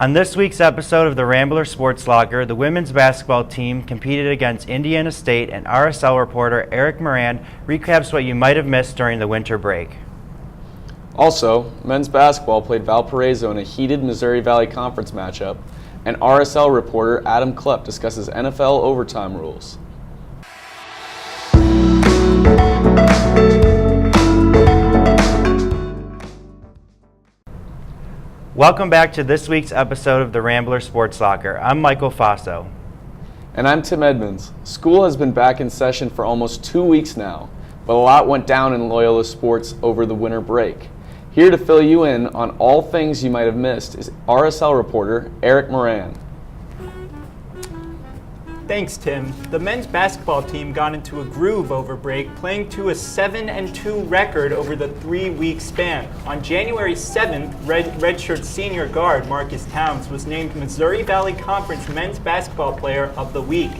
On this week's episode of the Rambler Sports Locker, the women's basketball team competed against Indiana State, and RSL reporter Eric Moran recaps what you might have missed during the winter break. Also, men's basketball played Valparaiso in a heated Missouri Valley Conference matchup, and RSL reporter Adam Klepp discusses NFL overtime rules. Welcome back to this week's episode of the Rambler Sports Locker. I'm Michael Faso. And I'm Tim Edmonds. School has been back in session for almost 2 weeks now, but a lot went down in Loyola sports over the winter break. Here to fill you in on all things you might have missed is RSL reporter Eric Moran. Thanks, Tim. The men's basketball team got into a groove over break, playing to a 7-2 record over the 3-week span. On January 7th, redshirt senior guard Marcus Towns was named Missouri Valley Conference Men's Basketball Player of the Week.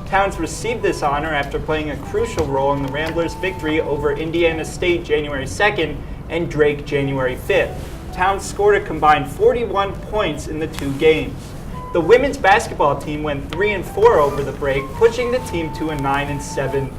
Towns received this honor after playing a crucial role in the Ramblers' victory over Indiana State January 2nd and Drake January 5th. Towns scored a combined 41 points in the 2 games. The women's basketball team went 3-4 over the break, pushing the team to a 9-7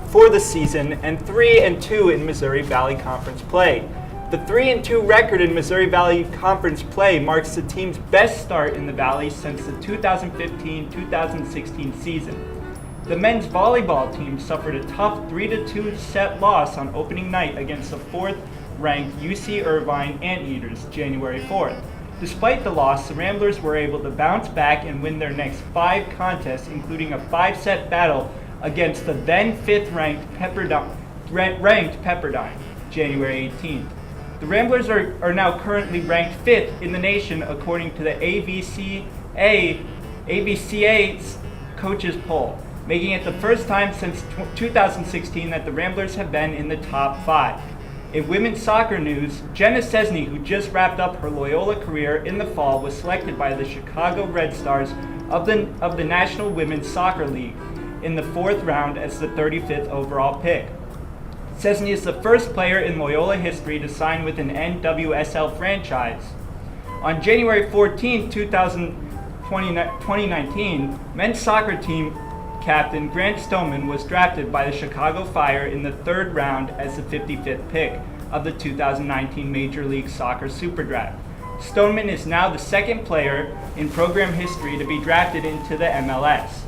for the season and 3-2 in Missouri Valley Conference play. The 3-2 record in Missouri Valley Conference play marks the team's best start in the Valley since the 2015-2016 season. The men's volleyball team suffered a tough 3-2 set loss on opening night against the 4th-ranked UC Irvine Anteaters January 4th. Despite the loss, the Ramblers were able to bounce back and win their next 5 contests, including a 5-set battle against the then 5th-ranked Pepperdine, January 18th. The Ramblers are now currently ranked 5th in the nation according to the AVCA's coaches poll, making it the first time since 2016 that the Ramblers have been in the top 5. In women's soccer news, Jenna Cesny, who just wrapped up her Loyola career in the fall, was selected by the Chicago Red Stars of the National Women's Soccer League in the 4th round as the 35th overall pick. Cesny is the first player in Loyola history to sign with an NWSL franchise. On January 14, 2019, men's soccer team captain Grant Stoneman was drafted by the Chicago Fire in the 3rd round as the 55th pick of the 2019 Major League Soccer Super Draft. Stoneman is now the 2nd player in program history to be drafted into the MLS.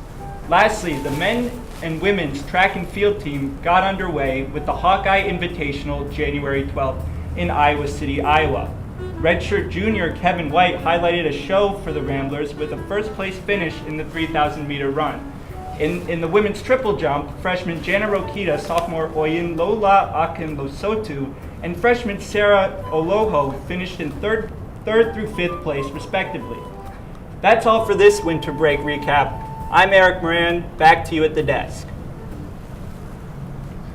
Lastly, the men and women's track and field team got underway with the Hawkeye Invitational January 12th in Iowa City, Iowa. Redshirt junior Kevin White highlighted a show for the Ramblers with a first-place finish in the 3,000-meter run. In the women's triple jump, freshman Jana Rokita, sophomore Oyinlola Akinlosotu, and freshman Sarah Oloho finished in third through 5th place, respectively. That's all for this winter break recap. I'm Eric Moran. Back to you at the desk.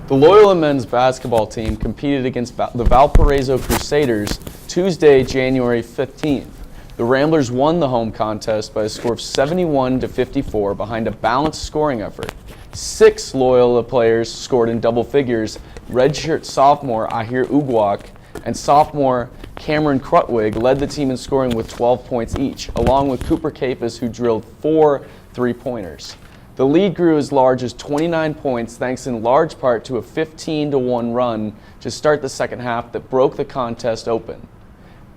The Loyola men's basketball team competed against the Valparaiso Crusaders Tuesday, January 15th. The Ramblers won the home contest by a score of 71-54 behind a balanced scoring effort. 6 Loyola players scored in double figures. Redshirt sophomore Ahir Ugwak and sophomore Cameron Krutwig led the team in scoring with 12 points each, along with Cooper Capus, who drilled 4 3-pointers. The lead grew as large as 29 points thanks in large part to a 15-1 run to start the second half that broke the contest open.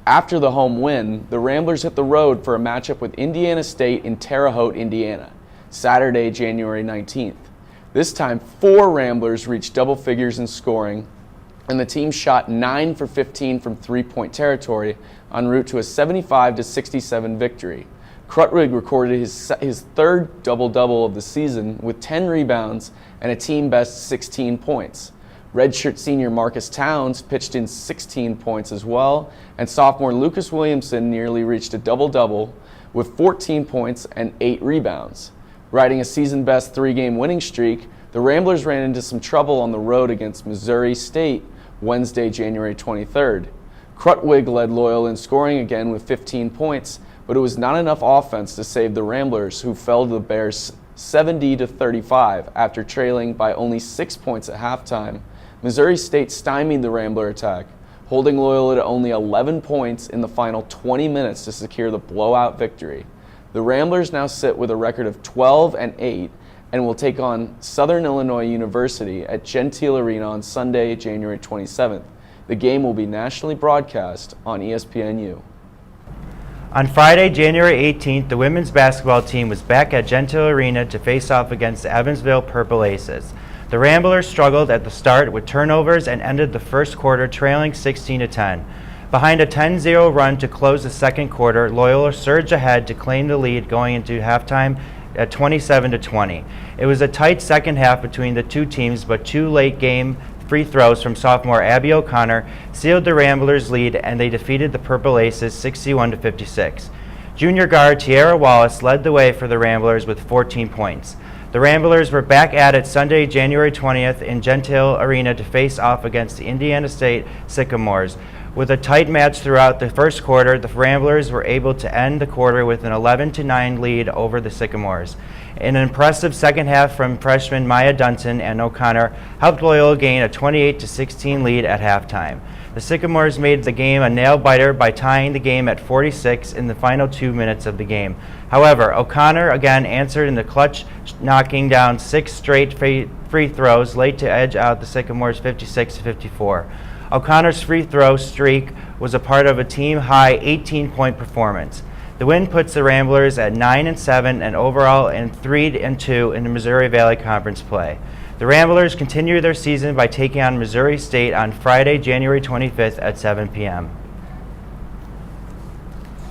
After the home win, the Ramblers hit the road for a matchup with Indiana State in Terre Haute, Indiana, Saturday, January 19th. This time, 4 Ramblers reached double figures in scoring, and the team shot 9 for 15 from 3-point territory en route to a 75-67 victory. Krutwig recorded his 3rd double-double of the season with 10 rebounds and a team-best 16 points. Redshirt senior Marcus Towns pitched in 16 points as well, and sophomore Lucas Williamson nearly reached a double-double with 14 points and 8 rebounds. Riding a season-best 3-game winning streak, the Ramblers ran into some trouble on the road against Missouri State Wednesday, January 23rd. Krutwig led Loyola in scoring again with 15 points, but it was not enough offense to save the Ramblers, who fell to the Bears 70-35 after trailing by only 6 points at halftime. Missouri State stymied the Rambler attack, holding Loyola to only 11 points in the final 20 minutes to secure the blowout victory. The Ramblers now sit with a record of 12-8 and will take on Southern Illinois University at Gentile Arena on Sunday, January 27th. The game will be nationally broadcast on ESPNU. On Friday, January 18th, the women's basketball team was back at Gentile Arena to face off against the Evansville Purple Aces. The Ramblers struggled at the start with turnovers and ended the first quarter trailing 16-10. Behind a 10-0 run to close the second quarter, Loyola surged ahead to claim the lead going into halftime at 27-20. It was a tight second half between the two teams, but two late game free throws from sophomore Abby O'Connor sealed the Ramblers' lead, and they defeated the Purple Aces 61-56. Junior guard Tiara Wallace led the way for the Ramblers with 14 points. The Ramblers were back at it Sunday, January 20th in Gentile Arena to face off against the Indiana State Sycamores. With a tight match throughout the first quarter, the Ramblers were able to end the quarter with an 11-9 lead over the Sycamores. An impressive second half from freshmen Maya Dunson and O'Connor helped Loyola gain a 28-16 lead at halftime. The Sycamores made the game a nail-biter by tying the game at 46 in the final 2 minutes of the game. However, O'Connor again answered in the clutch, knocking down 6 straight free throws late to edge out the Sycamores 56-54. O'Connor's free throw streak was a part of a team-high 18-point performance. The win puts the Ramblers at 9-7 and overall and 3-2 in the Missouri Valley Conference play. The Ramblers continue their season by taking on Missouri State on Friday, January 25th at 7 p.m.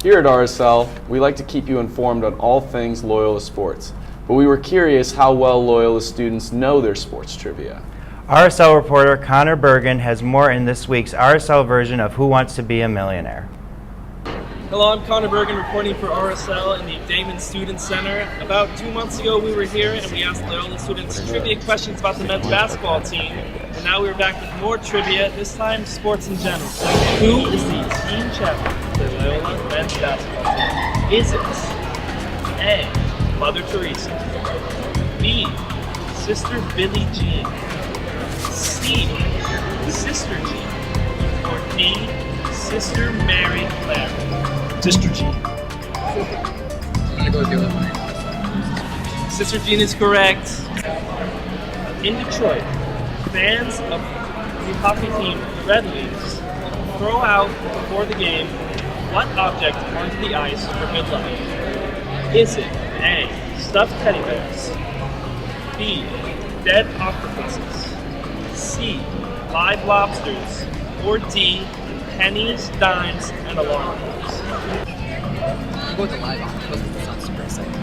Here at RSL, we like to keep you informed on all things Loyola sports, but we were curious how well Loyola students know their sports trivia. RSL reporter Connor Bergen has more in this week's RSL version of Who Wants to Be a Millionaire. Hello, I'm Connor Bergen reporting for RSL in the Damon Student Center. About 2 months ago we were here and we asked Loyola students trivia questions about the men's basketball team. And now we're back with more trivia, this time sports in general. Who is the team champion for the Loyola men's basketball team? Is it A, Mother Teresa, B, Sister Billie Jean, C, Sister Jean, or D, Sister Mary Claire? Sister Jean. I'm gonna go with the other one. Sister Jean is correct. In Detroit, fans of the hockey team Red Wings throw out before the game what object onto the ice for good luck? Is it A, stuffed teddy bears, B, dead octopuses, C, live lobsters, or D, pennies, dimes, and alarm clocks? I'll go with the live octopus because it sounds super exciting.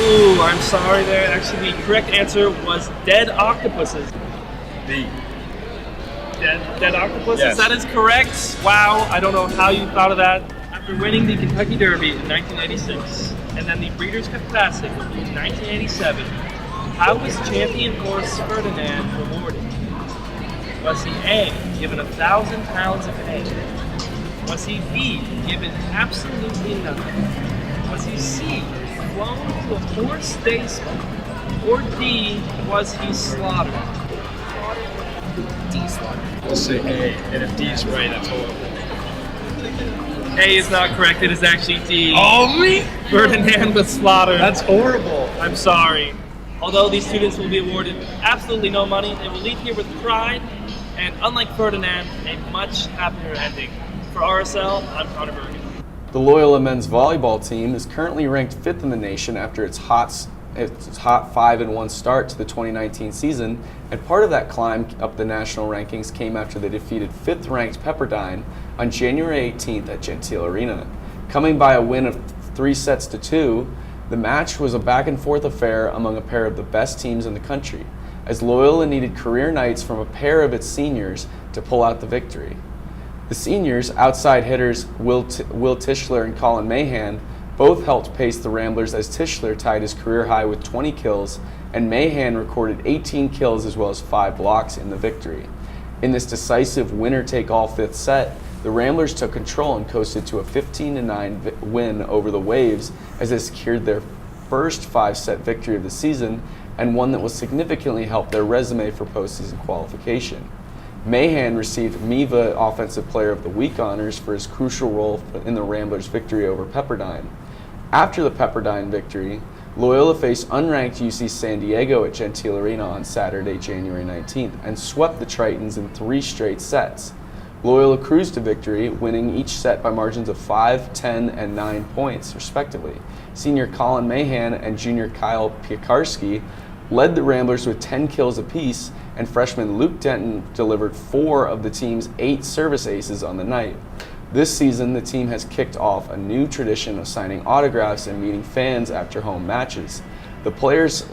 Ooh, I'm sorry there. Actually, the correct answer was dead octopuses. B. Dead octopuses? Yes. That is correct. Wow, I don't know how you thought of that. After winning the Kentucky Derby in 1986 and then the Breeders' Cup Classic in 1987, how was champion horse Ferdinand rewarded? Was he A, given 1,000 pounds of hay? Was he B, given absolutely nothing? Was he C, flown to a horse day school? Or D, was he slaughtered? D slaughter. I'll say A, and if D is right, that's horrible. A is not correct, it is actually D. Oh, me? Ferdinand was slaughtered. That's horrible. I'm sorry. Although these students will be awarded absolutely no money, they will leave here with pride and, unlike Ferdinand, a much happier ending. For RSL, I'm Connor Bergen. The Loyola men's volleyball team is currently ranked 5th in the nation after its hot 5-1 start to the 2019 season, and part of that climb up the national rankings came after they defeated 5th-ranked Pepperdine on January 18th at Gentile Arena. Coming by a win of 3-2, the match was a back-and-forth affair among a pair of the best teams in the country, as Loyola needed career nights from a pair of its seniors to pull out the victory. The seniors, outside hitters Will Tischler and Colin Mahan, both helped pace the Ramblers as Tischler tied his career high with 20 kills, and Mahan recorded 18 kills as well as 5 blocks in the victory. In this decisive winner-take-all 5th set, the Ramblers took control and coasted to a 15-9 win over the Waves as they secured their first 5-set victory of the season and one that will significantly help their resume for postseason qualification. Mahan received MIVA Offensive Player of the Week honors for his crucial role in the Ramblers' victory over Pepperdine. After the Pepperdine victory, Loyola faced unranked UC San Diego at Gentile Arena on Saturday, January 19th, and swept the Tritons in 3 straight sets. Loyola cruised to victory, winning each set by margins of 5, 10, and 9 points, respectively. Senior Colin Mahan and junior Kyle Piekarski led the Ramblers with 10 kills apiece, and freshman Luke Denton delivered 4 of the team's 8 service aces on the night. This season, the team has kicked off a new tradition of signing autographs and meeting fans after home matches. The players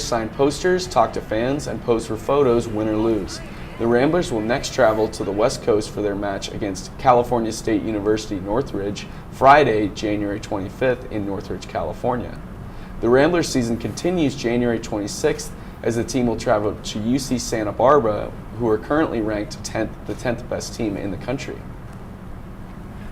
sign posters, talk to fans, and pose for photos, win or lose. The Ramblers will next travel to the West Coast for their match against California State University Northridge, Friday, January 25th in Northridge, California. The Ramblers season continues January 26th as the team will travel to UC Santa Barbara, who are currently ranked the 10th best team in the country.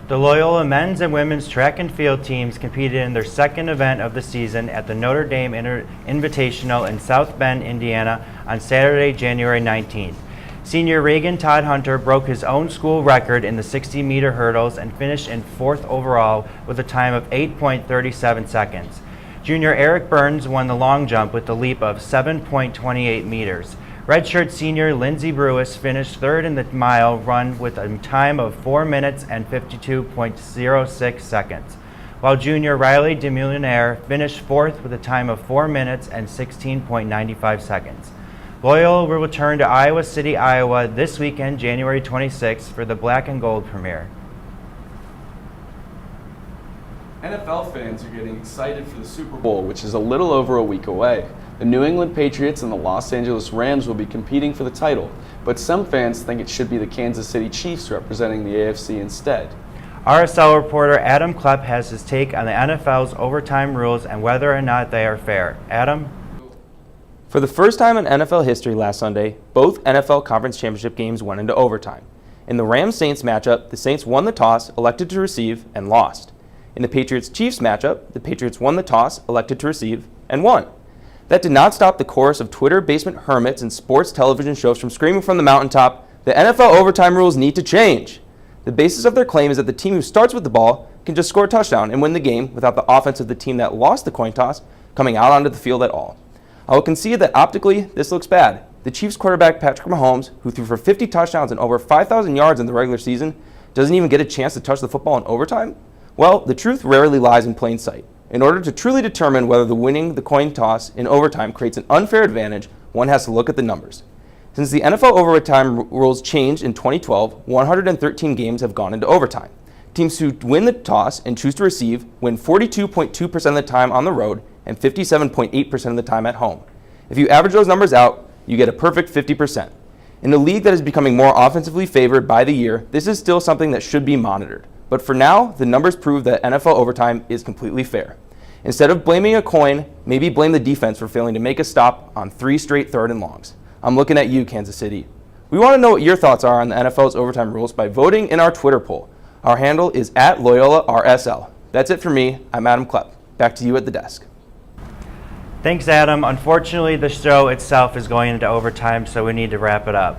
The Loyola men's and women's track and field teams competed in their second event of the season at the Notre Dame Invitational in South Bend, Indiana on Saturday, January 19th. Senior Reagan Todd Hunter broke his own school record in the 60-meter hurdles and finished in 4th overall with a time of 8.37 seconds. Junior Eric Burns won the long jump with a leap of 7.28 meters. Redshirt senior Lindsey Brewis finished 3rd in the mile run with a time of 4 minutes and 52.06 seconds, while junior Riley DeMillionaire finished 4th with a time of 4 minutes and 16.95 seconds. Loyola will return to Iowa City, Iowa this weekend, January 26th, for the Black and Gold premiere. NFL fans are getting excited for the Super Bowl, which is a little over a week away. The New England Patriots and the Los Angeles Rams will be competing for the title, but some fans think it should be the Kansas City Chiefs representing the AFC instead. RSL reporter Adam Klepp has his take on the NFL's overtime rules and whether or not they are fair. Adam? For the first time in NFL history last Sunday, both NFL Conference Championship games went into overtime. In the Rams-Saints matchup, the Saints won the toss, elected to receive, and lost. In the Patriots-Chiefs matchup, the Patriots won the toss, elected to receive, and won. That did not stop the chorus of Twitter basement hermits and sports television shows from screaming from the mountaintop, "The NFL overtime rules need to change." The basis of their claim is that the team who starts with the ball can just score a touchdown and win the game without the offense of the team that lost the coin toss coming out onto the field at all. I will concede that optically, this looks bad. The Chiefs quarterback Patrick Mahomes, who threw for 50 touchdowns and over 5,000 yards in the regular season, doesn't even get a chance to touch the football in overtime? Well, the truth rarely lies in plain sight. In order to truly determine whether winning the coin toss in overtime creates an unfair advantage, one has to look at the numbers. Since the NFL overtime rules changed in 2012, 113 games have gone into overtime. Teams who win the toss and choose to receive win 42.2% of the time on the road and 57.8% of the time at home. If you average those numbers out, you get a perfect 50%. In a league that is becoming more offensively favored by the year, this is still something that should be monitored. But for now, the numbers prove that NFL overtime is completely fair. Instead of blaming a coin, maybe blame the defense for failing to make a stop on 3 straight 3rd and longs. I'm looking at you, Kansas City. We want to know what your thoughts are on the NFL's overtime rules by voting in our Twitter poll. Our handle is @LoyolaRSL. That's it for me. I'm Adam Klepp. Back to you at the desk. Thanks, Adam. Unfortunately, the show itself is going into overtime, so we need to wrap it up.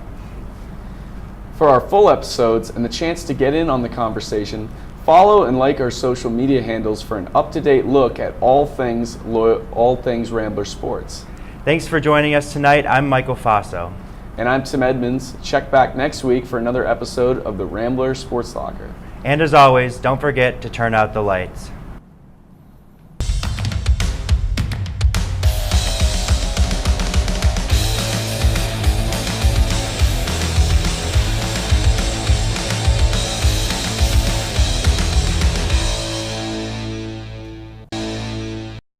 For our full episodes and the chance to get in on the conversation, follow and like our social media handles for an up-to-date look at all things Rambler Sports. Thanks for joining us tonight. I'm Michael Faso. And I'm Tim Edmonds. Check back next week for another episode of the Rambler Sports Locker. And as always, don't forget to turn out the lights.